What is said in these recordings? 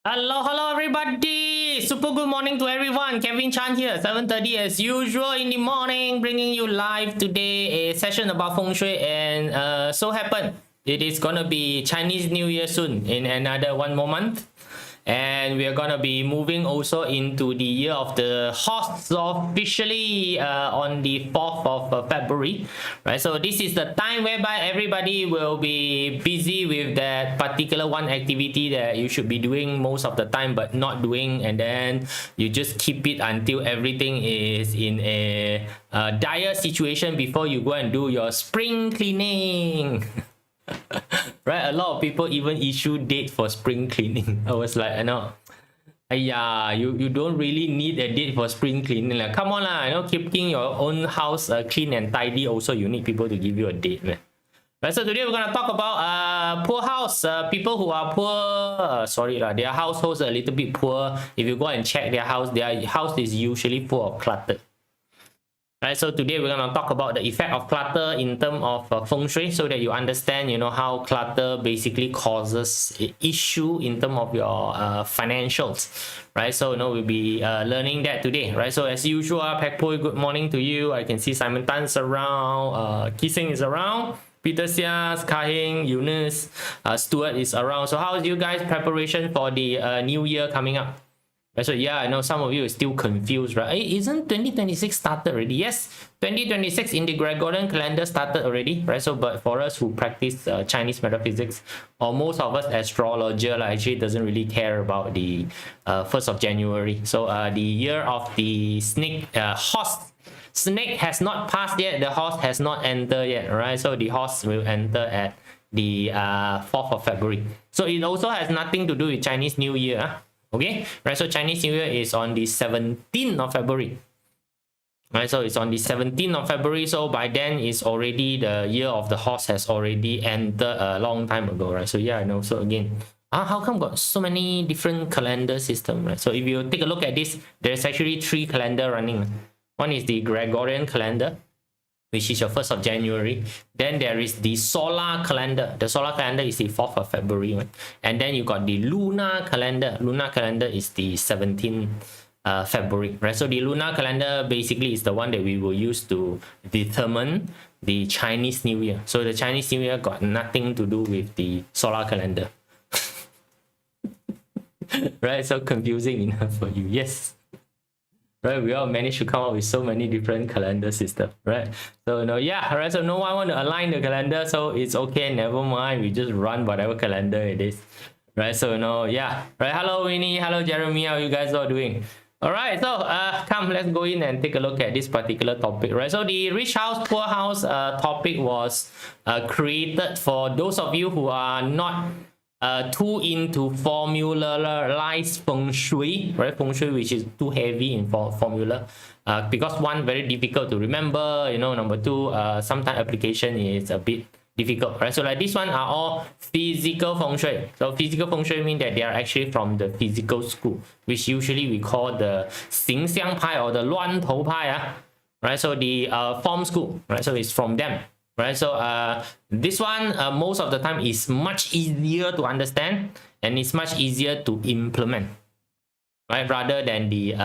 Hello, everybody. Super good morning to everyone. Kevin Chan here, 7:30 as usual in the morning, bringing you live today a session about feng shui. And so happen it is gonna be Chinese New Year soon in another one more month. And we are gonna be moving also into the year of the horse officially on the 4th of February, right? So this is the time whereby everybody will be busy with that particular one activity that you should be doing most of the time but not doing, and then you just keep it until everything is in a dire situation before you go and do your spring cleaning. Right, a lot of people even issue date for spring cleaning. I was like, I know, yeah, you don't really need a date for spring cleaning. Like, come on lah, keeping your own house clean and tidy. Also, you need people to give you a date, man. Right, so today we're gonna talk about poor house. People who are poor, sorry lah, their households are a little bit poor. If you go and check their house is usually full of clutter. Right, so today we're going to talk about the effect of clutter in terms of feng shui, so that you understand, how clutter basically causes issue in terms of your financials, right? So, we'll be learning that today, right? So, as usual, Pek Pui, good morning to you. I can see Simon Tan's around, Kising is around, Peter Sias, Kahing, Eunice, Stuart is around. So, how is you guys' preparation for the new year coming up? So yeah, I know some of you are still confused, right? Hey, isn't 2026 started already? Yes, 2026 in the Gregorian calendar started already, right? So, but for us who practice Chinese metaphysics, or most of us astrologer, actually doesn't really care about the 1st of January. So the year of the snake, horse, snake has not passed yet. The horse has not entered yet, right? So the horse will enter at the 4th of February. So it also has nothing to do with Chinese New Year. Huh? Okay, right, so Chinese New Year is on the 17th of February. Right, so it's on the 17th of February, so by then it's already the year of the horse has already entered a long time ago, right? So yeah, I know. So again, how come got so many different calendar system, right? So if you take a look at this, there's actually 3 calendar running. One is the Gregorian calendar, which is your 1st of January. Then there is the solar calendar. The solar calendar is the 4th of February. Right? And then you got the lunar calendar. Lunar calendar is the 17th February. Right? So the lunar calendar basically is the one that we will use to determine the Chinese New Year. So the Chinese New Year got nothing to do with the solar calendar. Right? So confusing enough for you. Yes. Right, we all managed to come up with so many different calendar systems, right? So yeah, right. So no one want to align the calendar, so it's okay, never mind. We just run whatever calendar it is, right? So yeah, right. Hello Winnie, hello Jeremy, how you guys all doing? All right, so come, let's go in and take a look at this particular topic, right? So the rich house, poor house topic was created for those of you who are not too into formularized feng shui, right? Feng shui, which is too heavy in formula, because one, very difficult to remember, number two, sometimes application is a bit difficult, right? So like this one are all physical feng shui. So physical feng shui mean that they are actually from the physical school, which usually we call the 形象派 or the 乱头派, right? So the form school, right? So it's from them. Right, so this one most of the time is much easier to understand, and it's much easier to implement, right, rather than the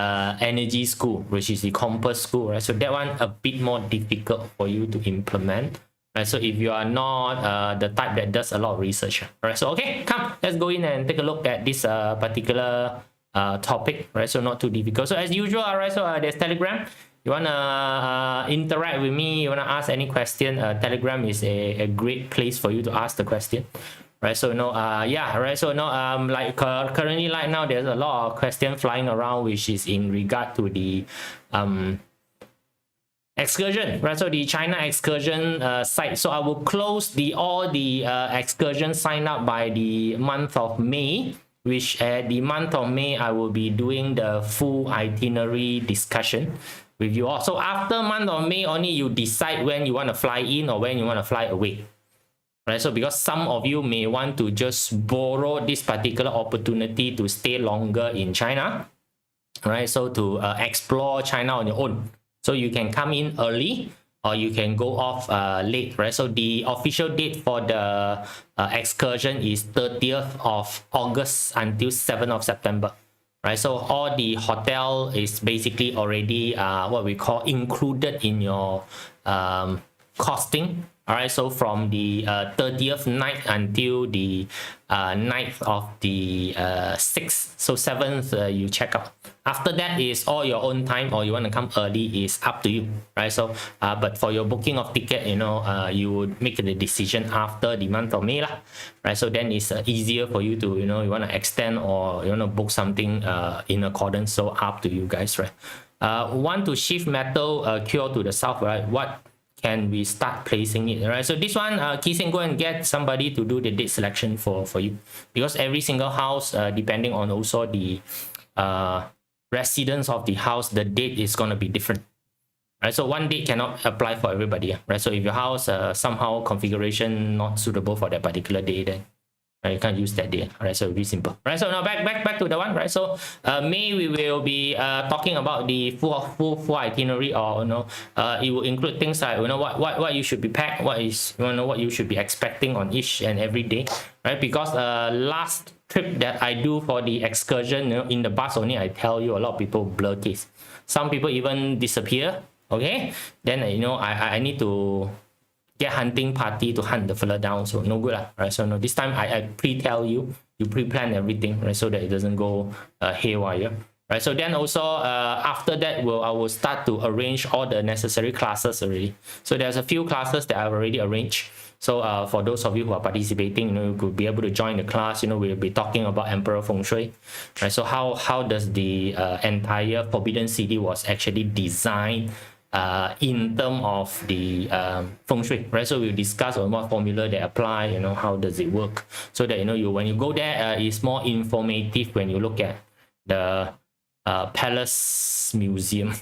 energy school, which is the compass school, right? So that one a bit more difficult for you to implement, right? So if you are not the type that does a lot of research, right? So okay, come, let's go in and take a look at this particular topic, right? So not too difficult. So as usual, right, so there's Telegram. You want to interact with me, you want to ask any question, Telegram is a great place for you to ask the question, right? So yeah, right, so like currently right now there's a lot of questions flying around, which is in regard to the excursion, right? So the China excursion site. So I will close all the excursion sign up by the month of May, which at the month of May I will be doing the full itinerary discussion with you all. So after month of May, only you decide when you want to fly in or when you want to fly away, right? So because some of you may want to just borrow this particular opportunity to stay longer in China, right? So to explore China on your own. So you can come in early, or you can go off late, right? So the official date for the excursion is 30th of August until 7th of September, right? So all the hotel is basically already what we call included in your costing. All right, so from the 30th night until the night of the 6th, so 7th you check out. After that is all your own time, or you want to come early is up to you, right? So but for your booking of ticket, you know, you would make the decision after the month of May lah, right? So then it's easier for you to, you know, you want to extend or you want to book something in accordance, so up to you guys, right? Want to shift metal cure to the south, right? What can we start placing it, right? So this one, Kiseng, go and get somebody to do the date selection for you, because every single house, depending on also the residents of the house, the date is going to be different, right? So one date cannot apply for everybody, right? So if your house somehow configuration not suitable for that particular day, then you can't use that day, right? So it'll be simple, right? So now back to the one, right? So May we will be talking about the full itinerary, or you know, it will include things like, you know, what you should be packed, what is, you know, what you should be expecting on each and every day, right? Because last trip that I do for the excursion, you know, in the bus only, I tell you, a lot of people blur case, some people even disappear. Okay, then you know, I need to get hunting party to hunt the fella down, so no good lah, right? So no, this time I pre-tell you, you pre-plan everything, right? So that it doesn't go haywire, right? So then also after that, I will start to arrange all the necessary classes already. So there's a few classes that I've already arranged. So for those of you who are participating, you know, you could be able to join the class. You know, we'll be talking about Emperor Feng Shui, right? So how does the entire Forbidden City was actually designed in terms of the feng shui, right? So we'll discuss on what formula they apply, you know, how does it work, so that, you know, you, when you go there, it's more informative when you look at the Palace Museum.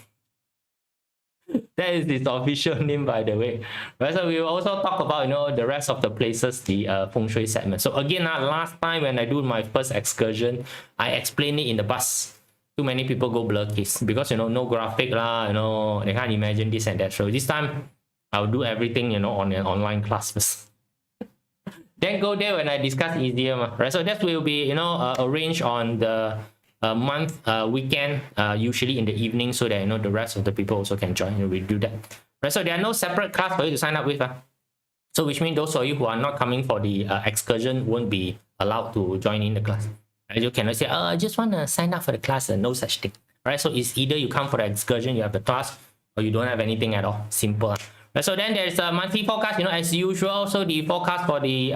That is its official name, by the way, right? So we will also talk about, you know, the rest of the places, the feng shui segment. So again, last time when I do my first excursion, I explained it in the bus. Too many people go blur case because, you know, no graphic lah, you know, they can't imagine this and that. So this time I'll do everything, you know, on an online class first. Then go there when I discuss easier, right? So that will be, you know, arranged on the month weekend, usually in the evening, so that, you know, the rest of the people also can join. You know, we do that, right? So there are no separate class for you to sign up with, so which means those of you who are not coming for the excursion won't be allowed to join in the class. You cannot say, oh, I just want to sign up for the class, and no such thing, right? So it's either you come for the excursion, you have the class, or you don't have anything at all. Simple. Right? So then there's a monthly forecast, you know, as usual. So the forecast for the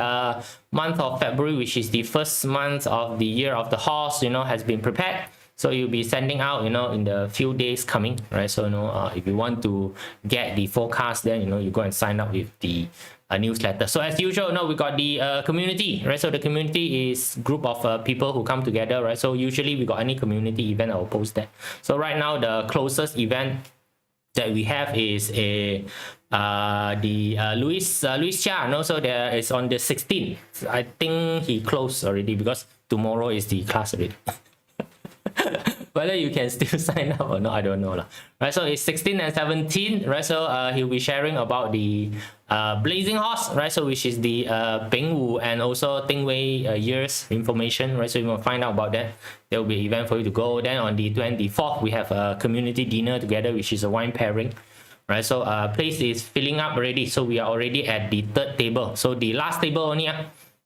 month of February, which is the first month of the year of the horse, you know, has been prepared. So you'll be sending out, you know, in the few days coming, right? So, you know, if you want to get the forecast, then, you know, you go and sign up with the newsletter. So as usual, you know, we got the community, right? So the community is group of people who come together, right? So usually we got any community event, I'll post that. So right now the closest event that we have is a Louis Chia, and also there is on the 16th. I think he closed already because tomorrow is the class already. Whether you can still sign up or not, I don't know lah. Right, so it's 16 and 17, right? So he'll be sharing about the blazing horse, right? So which is the Ping Wu and also Ting Wei years information, right? So you will find out about that. There will be an event for you to go. Then on the 24th, we have a community dinner together, which is a wine pairing, right? So place is filling up already. So we are already at the 3rd table. So the last table only,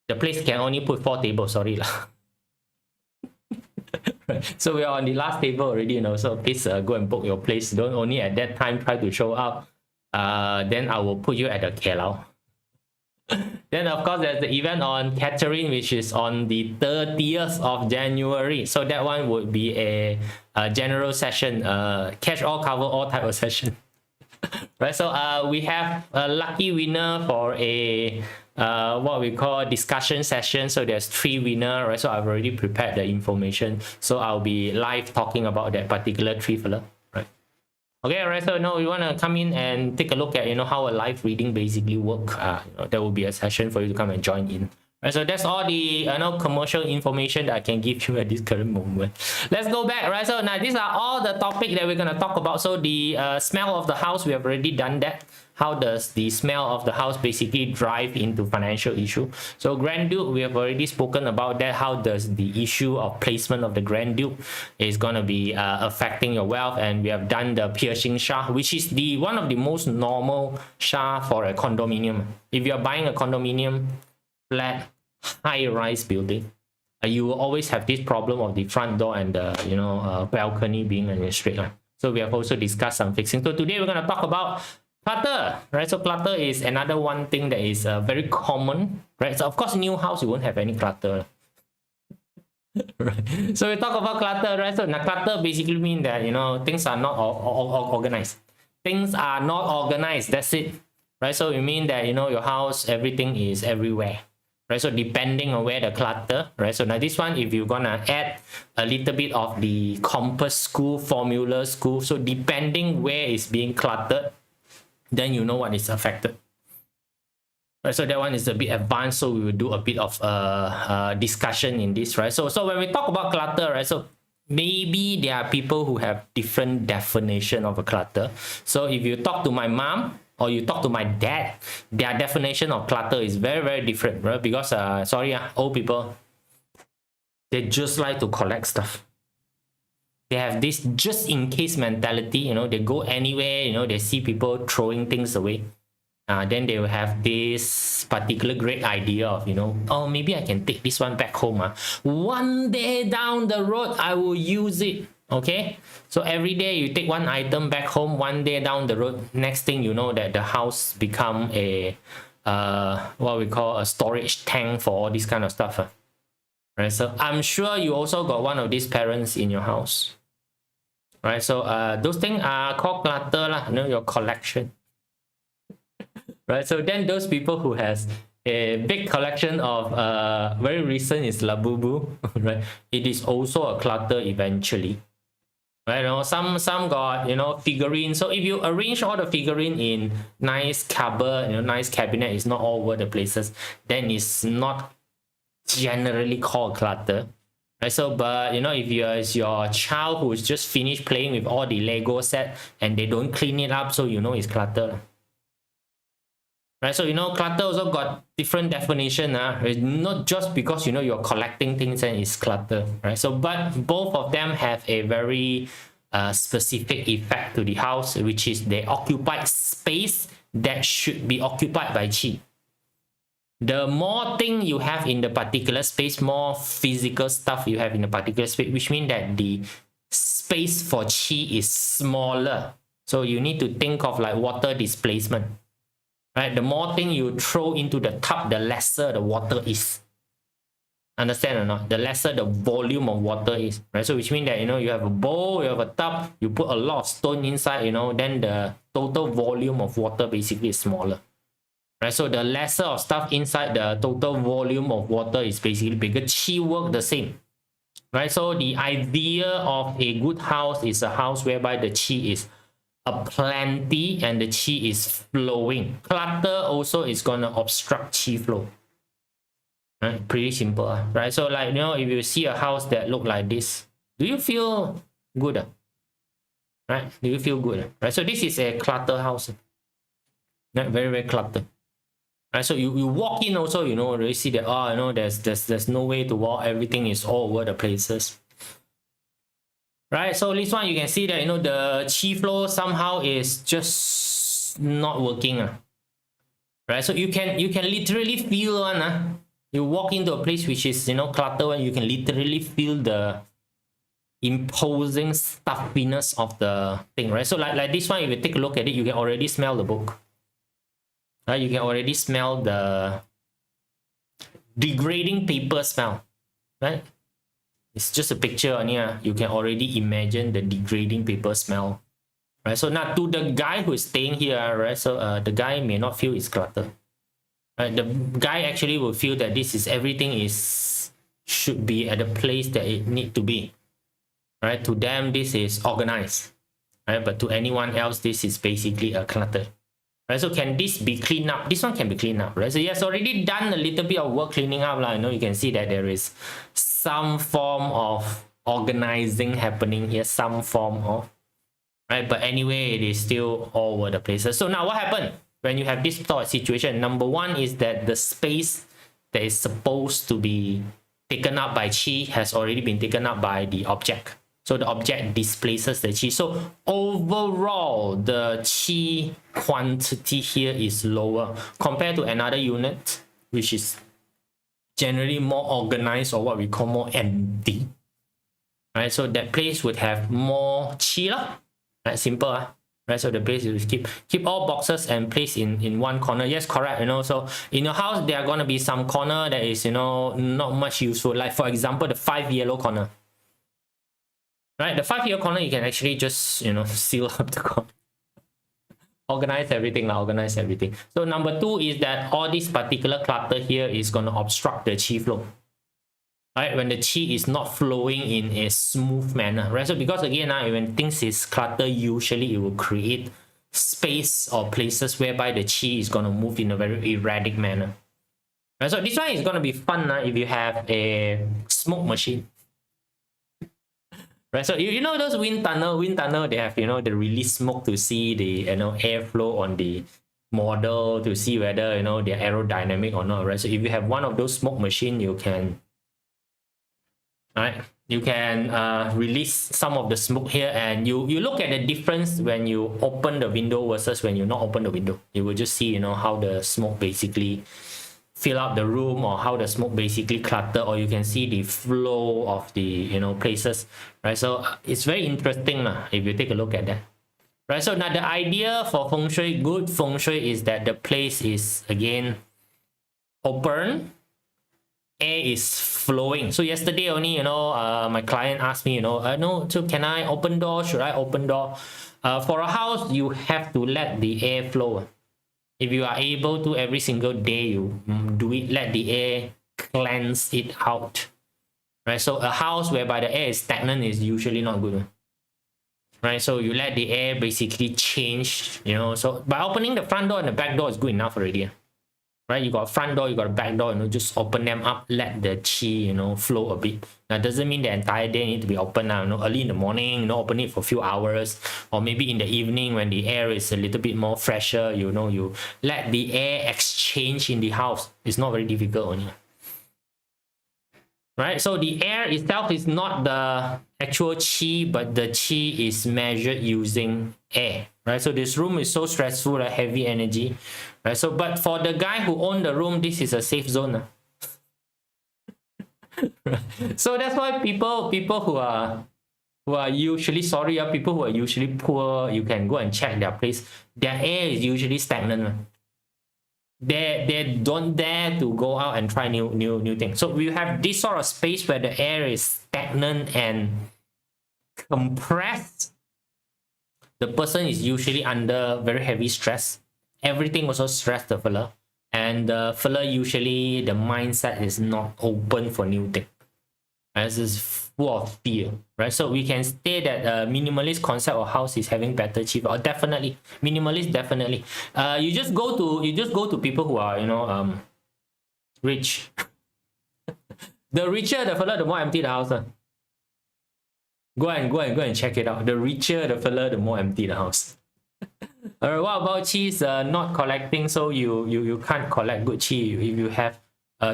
the place can only put 4 tables. Sorry lah. So we are on the last table already, you know, so please go and book your place. Don't only at that time try to show up, then I will put you at the Kelau. Then of course there's the event on Catherine, which is on the 30th of January. So that one would be a general session, catch all, cover all type of session. Right, so we have a lucky winner for a what we call discussion session. So there's 3 winners, right? So I've already prepared the information, so I'll be live talking about that particular 3 fella, right? Okay, all right. So now we want to come in and take a look at, you know, how a live reading basically work. You know, there will be a session for you to come and join in, Right, so that's all the commercial information that I can give you at this current moment. Let's go back, right? So now these are all the topic that we're gonna talk about. So the smell of the house, we have already done that. How does the smell of the house basically drive into financial issue? So Grand Duke, we have already spoken about that. How does the issue of placement of the Grand Duke is gonna be affecting your wealth? And we have done the piercing sha, which is the one of the most normal sha for a condominium. If you're buying a condominium flat high-rise building, you will always have this problem of the front door and the balcony being in a straight line. So we have also discussed some fixing. So today we're going to talk about clutter, right? So clutter is another one thing that is very common, right? So of course, new house you won't have any clutter. Right. So we talk about clutter, right? So now clutter basically means that things are not organized. Things are not organized. That's it, right? So it means that your house, everything is everywhere. Right, so depending on where the clutter, right? So now this one, if you're gonna add a little bit of the compass school, formula school, so depending where it's being cluttered, then you know what is affected. Right, so that one is a bit advanced, so we will do a bit of discussion in this, right? So when we talk about clutter, right? So maybe there are people who have different definition of a clutter. So if you talk to my mom, or you talk to my dad, their definition of clutter is very, very different, right? Because, old people, they just like to collect stuff. They have this just in case mentality, they go anywhere, they see people throwing things away. Then they will have this particular great idea of, oh, maybe I can take this one back home. One day down the road, I will use it. Okay, so every day you take one item back home, one day down the road, next thing you know that the house become a what we call a storage tank for all this kind of stuff. Right, so I'm sure you also got one of these parents in your house. Right, so those things are called clutter lah, your collection. Right, so then those people who has a big collection of very recent is Labubu, right? It is also a clutter eventually. Right, some got figurines. So if you arrange all the figurine in nice cupboard, nice cabinet, is not all over the places, then it's not generally called clutter. Right, so but if your child who's just finished playing with all the Lego set and they don't clean it up, so it's clutter. Right, so clutter also got different definition. It's not just because you're collecting things and it's clutter, right? So but both of them have a very specific effect to the house, which is they occupy space that should be occupied by chi. The more thing you have in the particular space, more physical stuff you have in the particular space, which means that the space for chi is smaller. So you need to think of like water displacement. Right, the more thing you throw into the tub, the lesser the water is. Understand or not? The lesser the volume of water is. Right, so which means that you have a bowl, you have a tub, you put a lot of stone inside, then the total volume of water basically is smaller. Right, so the lesser of stuff inside, the total volume of water is basically bigger. Chi work the same. Right, so the idea of a good house is a house whereby the chi is a plenty and the chi is flowing. Clutter also is gonna obstruct chi flow. Right? Pretty simple, right? So like if you see a house that look like this, do you feel good? Right? Do you feel good? Right? So this is a clutter house. Right? Very, very cluttered. Right? So you walk in also, already see that there's no way to walk, everything is all over the places. Right, so this one you can see that the chi flow somehow is just not working. Right, so you can literally feel one. You walk into a place which is clutter, and you can literally feel the imposing stuffiness of the thing. Right, so like this one, if you take a look at it, you can already smell the book. Right, you can already smell the degrading paper smell. Right. It's just a picture on here. You can already imagine the degrading paper smell. Right. So now to the guy who is staying here, right? So the guy may not feel it's clutter. Right. The guy actually will feel that everything should be at the place that it need to be. Right. To them, this is organized. Right. But to anyone else, this is basically a clutter. right? So can this be cleaned up? This one can be cleaned up, right? So he has already done a little bit of work cleaning up, you know. You can see that there is some form of organizing happening here, some form of, right? But anyway, it is still all over the places. So now what happened when you have this sort of situation? Number one is that the space that is supposed to be taken up by chi has already been taken up by the object. So the object displaces the chi. So overall, the chi quantity here is lower compared to another unit, which is generally more organized, or what we call more empty. Right? So that place would have more chi, right? Simple, right? So the place is keep all boxes and place in one corner. Yes, correct. You know, so in your house there are gonna be some corner that is, you know, not much useful. Like for example, the 5 yellow corner. Right, the 5 yellow corner you can actually just, you know, seal up the corner. Organize everything, organize everything. So number two is that all this particular clutter here is gonna obstruct the chi flow. Right, when the chi is not flowing in a smooth manner, right? So because again, when things is clutter, usually it will create space or places whereby the chi is going to move in a very erratic manner, right? So this one is going to be fun if you have a smoke machine, right? So you know those wind tunnel, they have, you know, the release smoke to see the, you know, airflow on the model, to see whether, you know, they're aerodynamic or not, right? So if you have one of those smoke machine, you can, right, you can release some of the smoke here, and you look at the difference when you open the window versus when you not open the window. You will just see, you know, how the smoke basically fill up the room, or how the smoke basically clutter, or you can see the flow of the, you know, places, right? So it's very interesting if you take a look at that, right? So now the idea for feng shui, good feng shui, is that the place is again open, air is flowing. So yesterday only, you know, my client asked me, you know, no, so can I open door? Should I open door? For a house, you have to let the air flow. If you are able to, every single day you do it, let the air cleanse it out, right? So a house whereby the air is stagnant is usually not good, right? So you let the air basically change, you know. So by opening the front door and the back door is good enough already, right? You got a front door, you got a back door, you know, just open them up, let the chi, you know, flow a bit. That doesn't mean the entire day need to be open now, you know, early in the morning, you know, open it for a few hours, or maybe in the evening when the air is a little bit more fresher, you know, you let the air exchange in the house. It's not very difficult only, right? So the air itself is not the actual chi, but the chi is measured using air, right? So this room is so stressful, like heavy energy, right? So but for the guy who owned the room, this is a safe zone. So that's why people who are usually, sorry, people who are usually poor, you can go and check their place. Their air is usually stagnant. They don't dare to go out and try new things. So we have this sort of space where the air is stagnant and compressed. The person is usually under very heavy stress. Everything also stress the fella. And the fella, usually the mindset is not open for new things. As is full of fear, right? So we can say that minimalist concept of house is having better chi, or definitely minimalist, definitely. You just go to people who are, you know, rich. The richer the fella, the more empty the house. Go and check it out. The richer the fella, the more empty the house. Alright, what about chi's not collecting? So you can't collect good chi if you have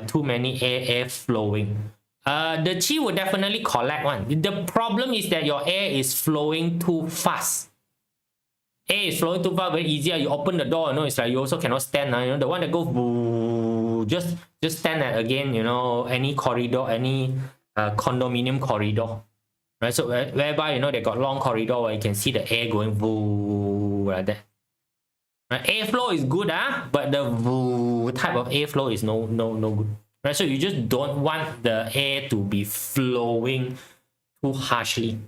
too many air flowing. The chi will definitely collect one. The problem is that your air is flowing too fast. Air is flowing too fast, very easy. You open the door, you know, it's like you also cannot stand. You know, the one that goes boo, just stand at, again, you know, any corridor, any condominium corridor, right? So whereby, you know, they got long corridor where you can see the air going boo like that. Right? Airflow is good, but the boo type of airflow is no good. Right? So you just don't want the air to be flowing too harshly,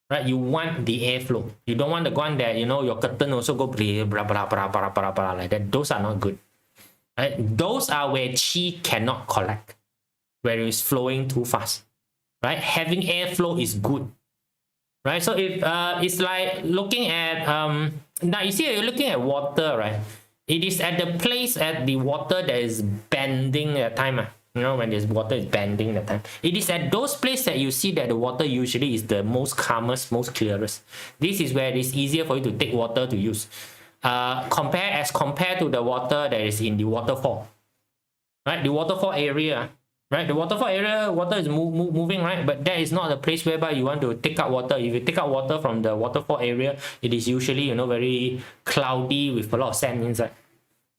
right? You want the airflow. You don't want the one that, you know, your curtain also go blah blah blah blah blah blah blah like that. Those are not good, right? Those are where chi cannot collect, where it's flowing too fast, right? Having airflow is good, right? So if it's like looking at now, you see, you're looking at water, right? It is at the place at the water that is bending at time. You know, when this water is bending that time. It is at those places that you see that the water usually is the most calmest, most clearest. This is where it is easier for you to take water to use. Compared to the water that is in the waterfall. Right? The waterfall area. Right? The waterfall area, water is moving, right? But that is not the place whereby you want to take out water. If you take out water from the waterfall area, it is usually, you know, very cloudy with a lot of sand inside.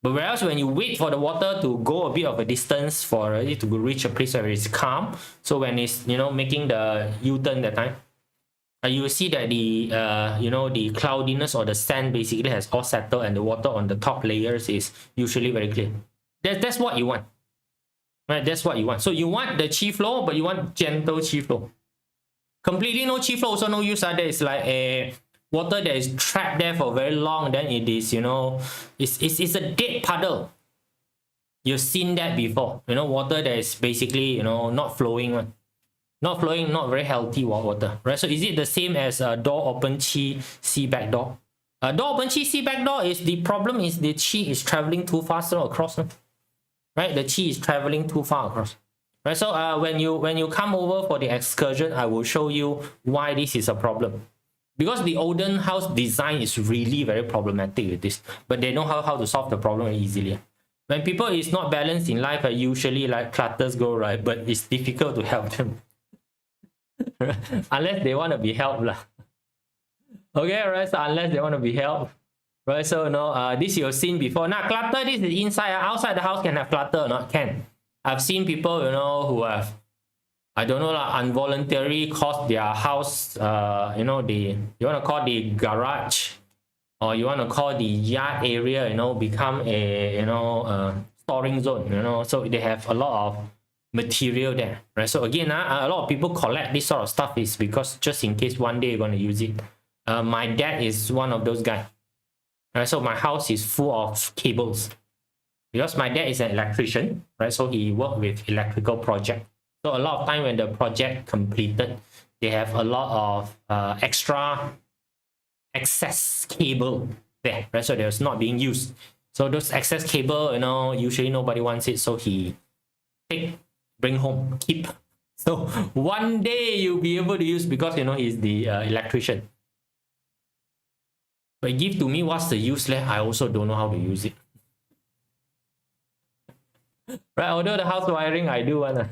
But whereas when you wait for the water to go a bit of a distance for it to reach a place where it's calm, so when it's, you know, making the U-turn that time, you will see that the you know, the cloudiness or the sand basically has all settled and the water on the top layers is usually very clear. That's what you want. Right, that's what you want. So you want the chi flow, but you want gentle chi flow. Completely no chi flow, also no use. There is like a water that is trapped there for very long. Then it is, you know, it's a dead puddle. You've seen that before. You know, water that is basically, you know, not flowing. Not flowing, not very healthy water. Right. So is it the same as door open chi, see back door? Door open chi, see back door is the problem is the chi is traveling too fast across. Right, the chi is traveling too far across. Right, so when you come over for the excursion, I will show you why this is a problem. Because the olden house design is really very problematic with this, but they know how to solve the problem easily. When people is not balanced in life, usually like clutters go, right, but it's difficult to help them. Unless they want to be helped. Okay, right, so unless they want to be helped. Right, so no, this you've seen before. Now, clutter, this is inside. Outside the house can have clutter or not? Can. I've seen people, you know, who have, I don't know, involuntarily caused their house, you know, you want to call the garage, or you want to call the yard area, you know, become a, you know, storing zone, you know, so they have a lot of material there, right? So again, a lot of people collect this sort of stuff is because just in case one day you're going to use it. My dad is one of those guys. Right, so my house is full of cables because my dad is an electrician, right? So he worked with electrical project. So a lot of time when the project completed, they have a lot of extra excess cable there, right? So there's not being used. So those excess cable, you know, usually nobody wants it, so he bring home, keep. So one day you'll be able to use because, you know, he's the electrician. But give to me what's the use left, I also don't know how to use it. Right, although the house wiring I do one.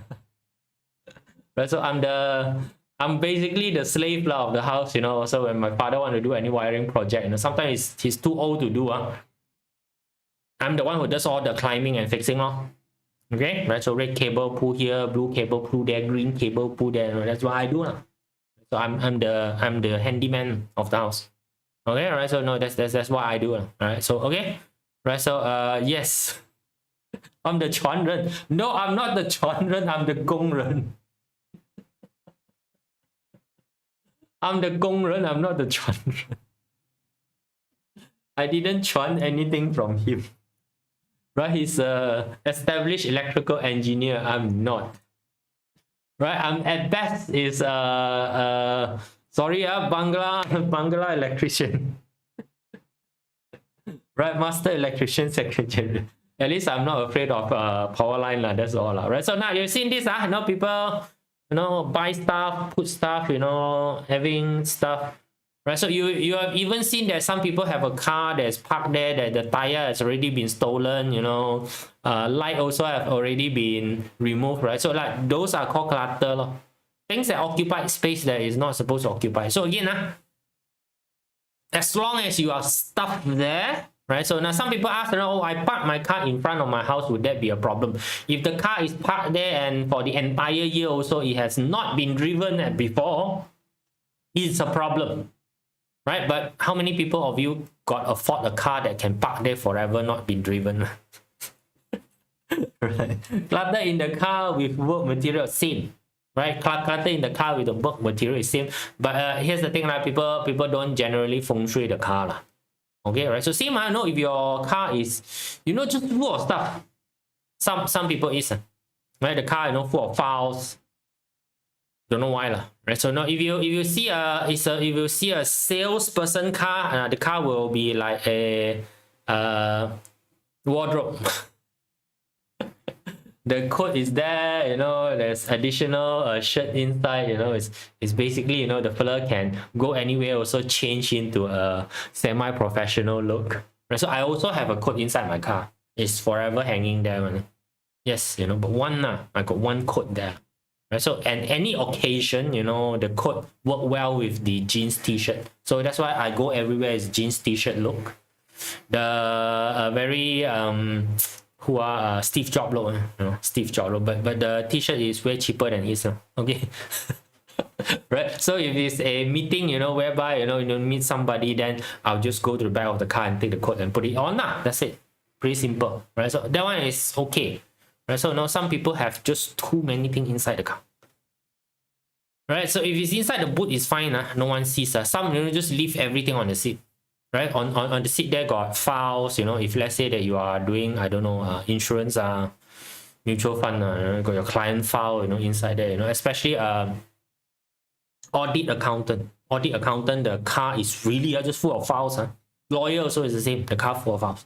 Right, so I'm basically the slave of the house, you know. So when my father want to do any wiring project, you know, sometimes he's too old to do. I'm the one who does all the climbing and fixing. Okay, right, so red cable pull here, blue cable pull there, green cable pull there, you know, that's what I do. So I'm the handyman of the house. Okay, right, so no, that's what I do. Right, so okay, right, so yes, I'm the 传人. No, I'm not the 传人, I'm the 工人. I'm the 工人, I'm not the 传人. I didn't 传 anything from him. Right, he's a established electrical engineer. I'm not. Right, I'm at best is sorry, Bangla electrician. Right, master electrician secretary. At least I'm not afraid of power line, that's all. Right, so now you've seen this, you know, people, you know, buy stuff, put stuff, you know, having stuff. Right, so you have even seen that some people have a car that's parked there, that the tire has already been stolen, you know, light also have already been removed, right? So like those are called clutter. Things that occupy space that is not supposed to occupy. So again, as long as you are stuck there, right? So now some people ask, you know, oh, I parked my car in front of my house, would that be a problem? If the car is parked there and for the entire year also it has not been driven before, it's a problem. Right, but how many people of you got afford a car that can park there forever, not been driven? Right, clutter in the car with work material, same. Right, clutter in the car with the work material is same. But here's the thing, right? People don't generally feng shui the car, okay, right? So same, I know if your car is, you know, just full of stuff. Some people is, right? The car, you know, full of files. Don't know why, right? So now if you see a salesperson car, the car will be like a wardrobe. The coat is there, you know, there's additional shirt inside, you know, it's basically, you know, the fella can go anywhere, also change into a semi-professional look. Right? So I also have a coat inside my car. It's forever hanging there, man. Yes, you know, but I got one coat there. Right? So and any occasion, you know, the coat work well with the jeans t-shirt. So that's why I go everywhere is jeans t-shirt look. The very who are Steve Jobs look, you know, Steve Jobs look, but the t-shirt is way cheaper than his, okay. Right, so if it's a meeting, you know, whereby you know meet somebody, then I'll just go to the back of the car and take the coat and put it on. That's it, pretty simple, right? So that one is okay, right? So now some people have just too many things inside the car, right? So if it's inside the boot, it's fine, no one sees. Some, you know, just leave everything on the seat, right? On the seat there got files, you know, if let's say that you are doing, I don't know, insurance, mutual fund, you know, got your client file, you know, inside there, you know, especially audit accountant, the car is really just full of files. Lawyer also is the same, the car full of files.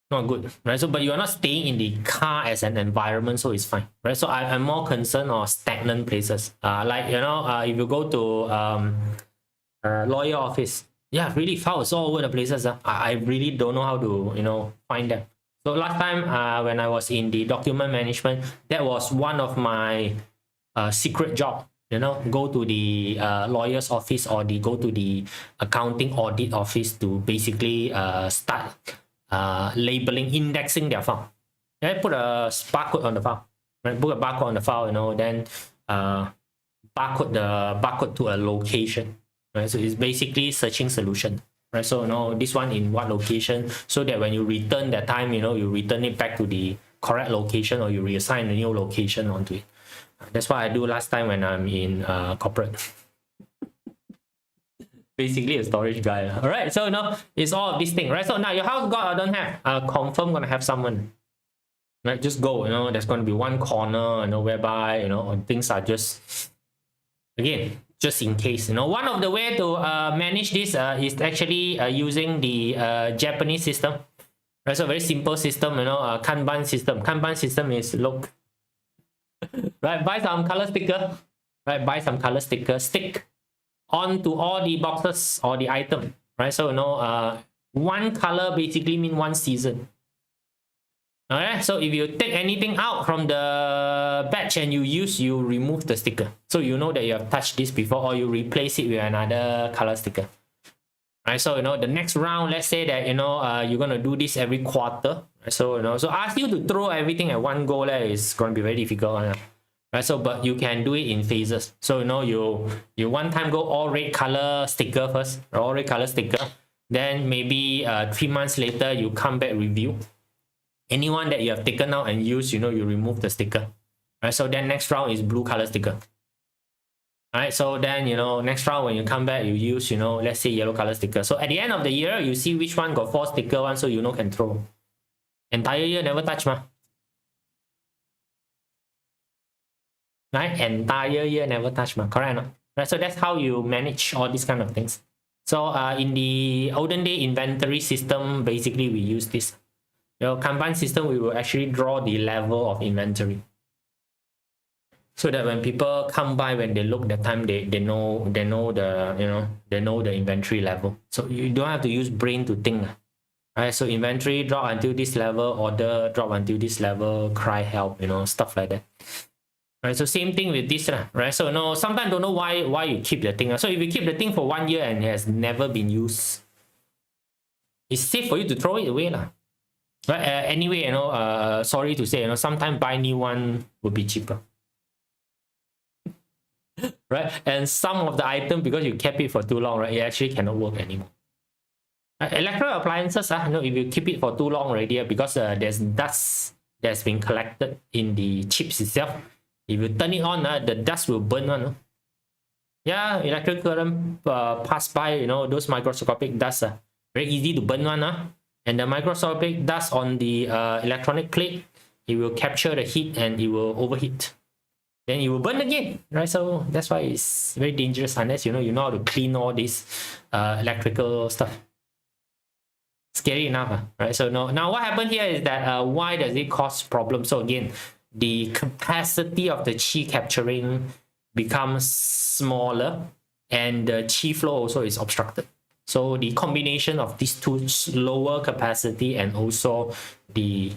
Not good, right? So, but you are not staying in the car as an environment, so it's fine, right? So I'm more concerned on stagnant places. Like, you know, if you go to lawyer office, yeah, really files all over the places. I really don't know how to, you know, find them. So last time when I was in the document management, that was one of my secret job. You know, go to the lawyer's office or go to the accounting audit office to basically start labeling, indexing their file. Yeah, put a barcode on the file. Right, put a barcode on the file. You know, then barcode to a location. Right, so it's basically searching solution. Right, so you know this one in what location, so that when you return that time, you know, you return it back to the correct location or you reassign a new location onto it. That's what I do last time when I'm in corporate. Basically a storage guy. All right, so no, it's all of this thing, right? So now your house got or don't have, confirm gonna have someone, right? Just go, you know, there's going to be one corner, you know, whereby, you know, things are just, again, just in case, you know. One of the way to manage this is actually using the Japanese system, right? So very simple system, you know, Kanban system. Kanban system is, look, right, buy some color sticker, right? Buy some color sticker, stick onto all the boxes or the item, right? So you know, one color basically mean one season. All right. So if you take anything out from the batch and you remove the sticker, so you know that you have touched this before, or you replace it with another color sticker. Right, so you know the next round, let's say that you know you're gonna do this every quarter. So you know, so ask you to throw everything at one go, is gonna be very difficult, right? So but you can do it in phases. So you know you one time go all red color sticker first, or all red color sticker. Then maybe 3 months later you come back review. Anyone that you have taken out and used, you know, you remove the sticker. Right, so then next round is blue color sticker. Alright, so then, you know, next round when you come back, you use, you know, let's say yellow color sticker. So at the end of the year, you see which one got 4 sticker one, so you know can throw. Entire year never touch, ma. Right? Entire year never touch, ma. Correct or not? Right, so that's how you manage all these kind of things. So in the olden day inventory system, basically we use this. You know, Kanban system, we will actually draw the level of inventory. So that when people come by, when they look that time, they know the, you know, they know the inventory level. So you don't have to use brain to think. Right? So inventory drop until this level, order drop until this level, cry help, you know, stuff like that. Right? So same thing with this, right? So no, sometimes don't know why you keep the thing. So if you keep the thing for 1 year and it has never been used, it's safe for you to throw it away, lah. Right? Anyway, you know, sorry to say, you know, sometimes buy new one would be cheaper. Right, and some of the item, because you kept it for too long, right, it actually cannot work anymore. Electrical appliances, you know, if you keep it for too long already, because there's dust that's been collected in the chips itself. If you turn it on, the dust will burn on. Yeah, electrical current pass by, you know, those microscopic dust, very easy to burn one. And the microscopic dust on the electronic plate, it will capture the heat and it will overheat. Then it will burn again, right? So that's why it's very dangerous unless you know how to clean all this electrical stuff. Scary enough, right? So now what happened here is that why does it cause problems? So again, the capacity of the qi capturing becomes smaller, and the qi flow also is obstructed. So the combination of these two, lower capacity and also the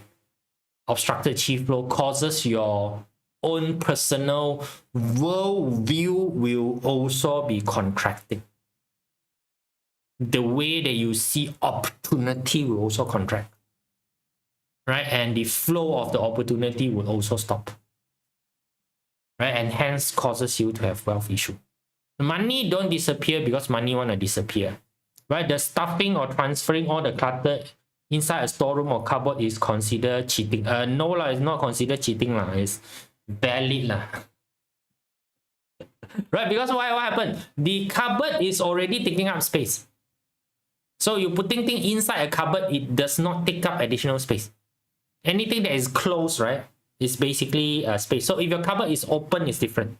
obstructed qi flow, causes your own personal world view will also be contracting. The way that you see opportunity will also contract, right? And the flow of the opportunity will also stop, right? And hence causes you to have wealth issue. Money don't disappear because money want to disappear, right? The stuffing or transferring all the clutter inside a storeroom or cupboard is considered cheating. No lah, it's not considered cheating lah. It's valid lah. Right? Because what happened? The cupboard is already taking up space. So you're putting things inside a cupboard, it does not take up additional space. Anything that is closed, right, is basically space. So if your cupboard is open, it's different.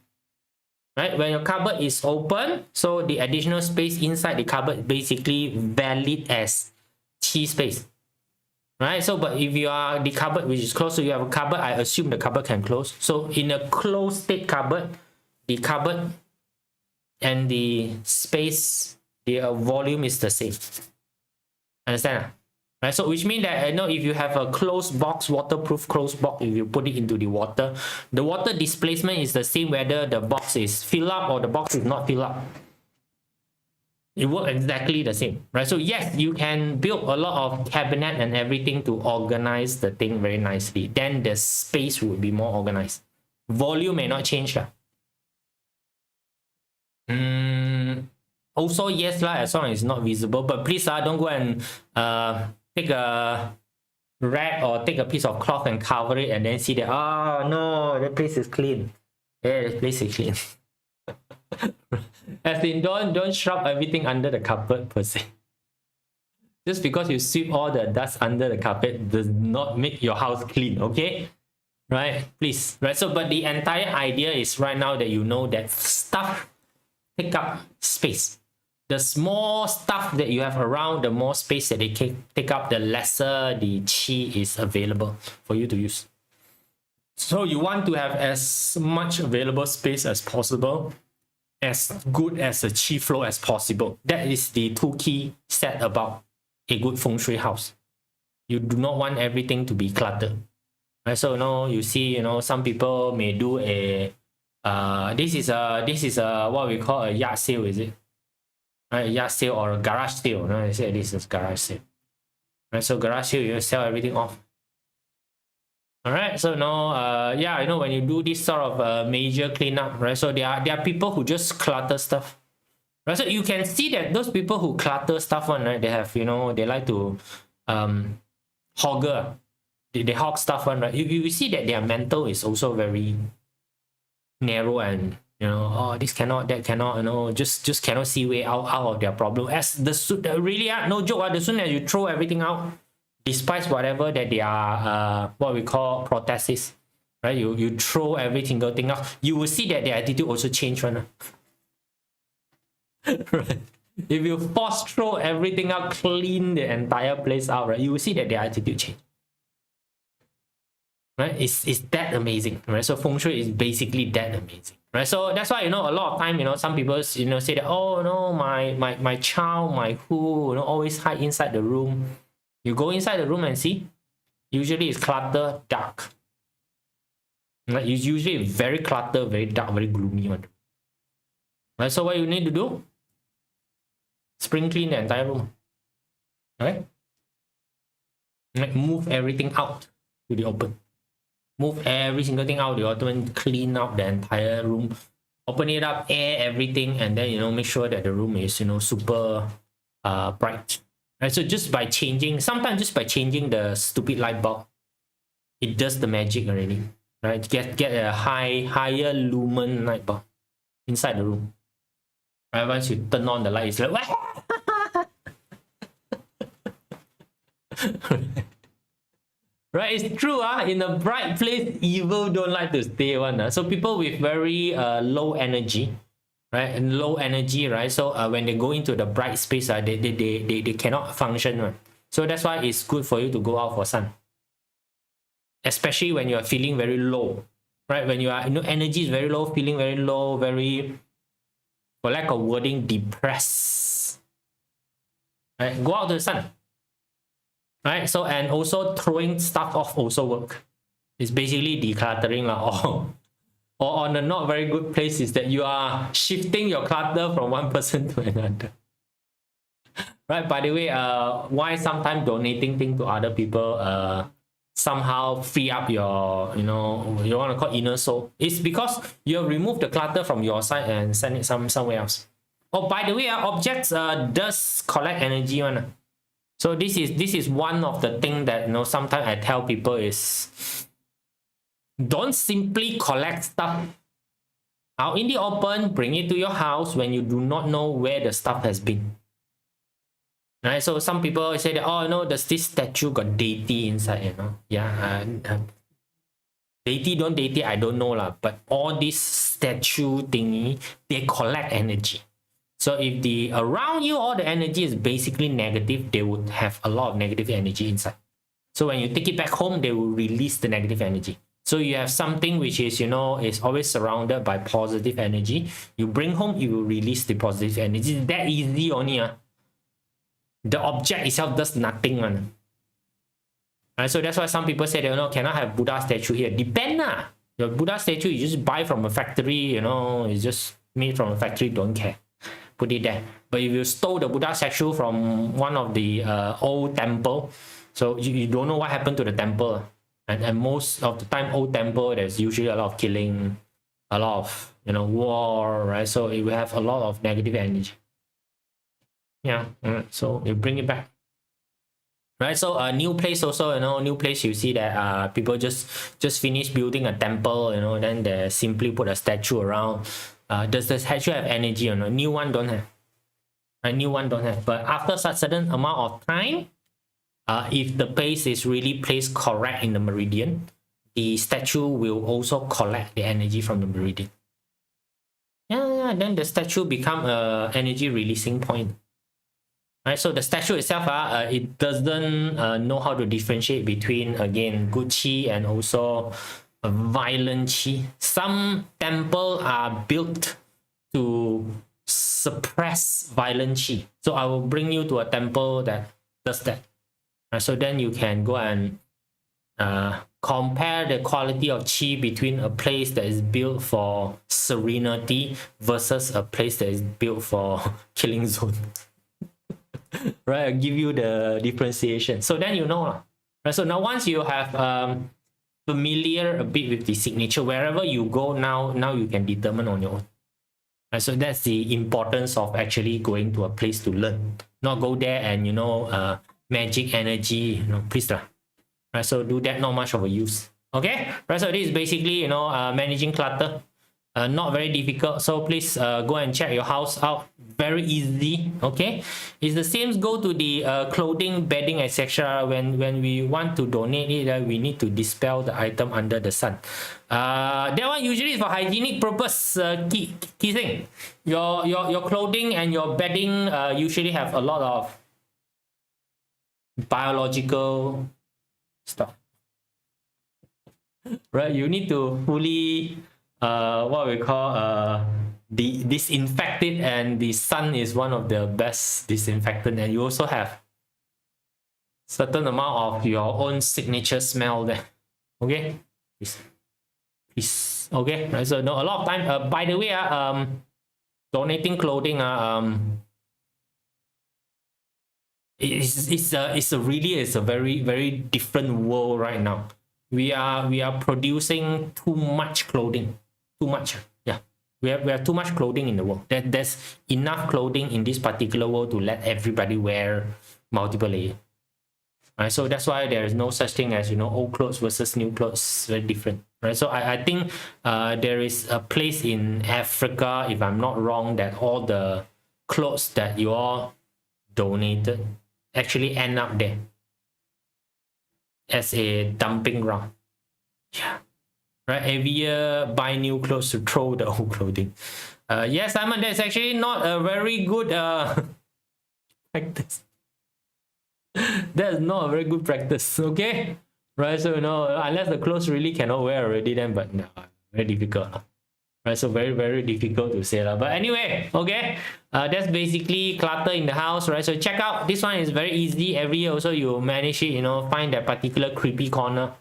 Right? When your cupboard is open, so the additional space inside the cupboard basically valid as qi space. Right? So, but if you are the cupboard which is closed, so you have a cupboard, I assume the cupboard can close. So in a closed state cupboard, the cupboard and the space, the volume is the same. Understand? Right? So which means that if you have a closed box, waterproof closed box, if you put it into the water displacement is the same whether the box is filled up or the box is not filled up. It works exactly the same, right? So yes, you can build a lot of cabinet and everything to organize the thing very nicely. Then the space will be more organized. Volume may not change. Also, yes, as long as it's not visible. But please don't go and take a rag or take a piece of cloth and cover it and then see that, oh no, the place is clean. Yeah, the place is clean. As in, don't shove everything under the carpet per se. Just because you sweep all the dust under the carpet does not make your house clean, okay? Right? Please. Right? So, but the entire idea is right now that you know that stuff take up space. The more stuff that you have around, the more space that they take up, the lesser the qi is available for you to use. So you want to have as much available space as possible, as good as a qi flow as possible. That is the two key set about a good feng shui house. You do not want everything to be cluttered. Right? So you see, some people may do a this is a what we call a yard sale, is it? Right, yard sale or a garage sale. I say this is garage sale. Right, so garage sale, you sell everything off. All right, so when you do this sort of major cleanup, right? So there are people who just clutter stuff, right? So you can see that those people who clutter stuff right? They have, they like to hogger, they hog stuff right? You see that their mental is also very narrow and this cannot, that cannot, just cannot see way out of their problem. As really no joke, the sooner as you throw everything out, despite whatever that they are what we call protests, right? You throw every single thing out, you will see that their attitude also change, right? Right? If you force throw everything out, clean the entire place out, right? You will see that their attitude change. Right? It's that amazing, right? So feng shui is basically that amazing, right? So that's why a lot of time some people say that, oh no, my child, my who always hide inside the room. You go inside the room and see, usually it's clutter, dark. Right? It's usually very cluttered, very dark, very gloomy one. Right? So what you need to do? Spring clean the entire room. Right? Move everything out to the open. Move every single thing out the open, clean up the entire room, open it up, air everything, and then make sure that the room is super bright. Right? So just by changing, sometimes just by changing the stupid light bulb, it does the magic already. Right? Get a higher lumen light bulb inside the room. Right? Once you turn on the light, it's like right, it's true. In a bright place, evil don't like to stay one. So people with very low energy, right, and low energy, right. So when they go into the bright space, they cannot function. Right? So that's why it's good for you to go out for sun, especially when you are feeling very low, right? When you are, energy is very low, feeling very low, very, for lack of wording, depressed, right? Go out to the sun, right? So, and also throwing stuff off also work. It's basically decluttering or on a not very good place is that you are shifting your clutter from one person to another. Right, by the way, why sometimes donating things to other people somehow free up your, you want to call inner soul? It's because you remove the clutter from your side and send it somewhere else. Oh, by the way, objects does collect energy one. So this is one of the things that sometimes I tell people is, don't simply collect stuff out in the open, bring it to your house when you do not know where the stuff has been. Right, so some people say that, oh no, there's this statue got deity inside, yeah, deity don't deity, I don't know lah, but all this statue thingy, they collect energy. So if the around you all the energy is basically negative, they would have a lot of negative energy inside. So when you take it back home, they will release the negative energy. So you have something which is, is always surrounded by positive energy. You bring home, you will release the positive energy. It's that easy only. The object itself does nothing. Right? So that's why some people say, cannot have Buddha statue here. Depend. Your Buddha statue, you just buy from a factory, it's just made from a factory, don't care. Put it there. But if you stole the Buddha statue from one of the old temple, so you don't know what happened to the temple. And most of the time, old temple, there's usually a lot of killing, a lot of, war, right? So it will have a lot of negative energy. Yeah, so you bring it back. Right, so a new place also, new place, you see that people just finished building a temple, then they simply put a statue around. Does the statue have energy or not? New one don't have. A new one don't have. But after such certain amount of time, if the place is really placed correct in the meridian, the statue will also collect the energy from the meridian. Yeah, then the statue become a energy releasing point. Right, so the statue itself, it doesn't know how to differentiate between, again, good qi and also violent qi. Some temples are built to suppress violent qi. So I will bring you to a temple that does that. So then you can go and compare the quality of qi between a place that is built for serenity versus a place that is built for killing zone. Right, I'll give you the differentiation. So then Right, so now once you have familiar a bit with the signature, wherever you go now you can determine on your own. Right, so that's the importance of actually going to a place to learn. Not go there and magic energy, please lah. Right, so do that, not much of a use. Okay, right, so this is basically managing clutter. Not very difficult, so please go and check your house out. Very easy. Okay, it's the same go to the clothing, bedding, etc. When we want to donate it, we need to dispel the item under the sun. That one usually is for hygienic purpose. Key thing, your clothing and your bedding usually have a lot of biological stuff, right? You need to fully what we call disinfect it, and the sun is one of the best disinfectant. And you also have certain amount of your own signature smell there. Okay, please. Okay, right, so a lot of time, by the way, donating clothing, it's a very, very different world right now. We are producing too much clothing. Too much. Yeah, we have too much clothing in the world. There's enough clothing in this particular world to let everybody wear multiple layers. Right, so that's why there is no such thing as old clothes versus new clothes. Very different. Right, so I think there is a place in Africa, if I'm not wrong, that all the clothes that you all donated actually end up there as a dumping ground. Yeah. Right, every year buy new clothes to throw the old clothing. Yes, Simon, that's actually not a very good practice. That's not a very good practice, okay? Right, so unless the clothes really cannot wear already, then but no, very difficult. Right, so very, very difficult to say. But anyway, okay, that's basically clutter in the house, right? So check out, this one is very easy. Every year also you manage it, find that particular creepy corner,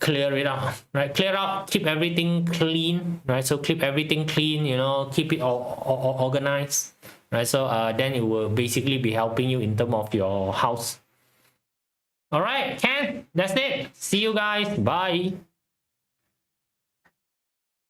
clear it out, right? Clear out, keep everything clean, right? So keep everything clean, keep it all organized, right? So then it will basically be helping you in terms of your house. All right, Ken, that's it. See you guys. Bye.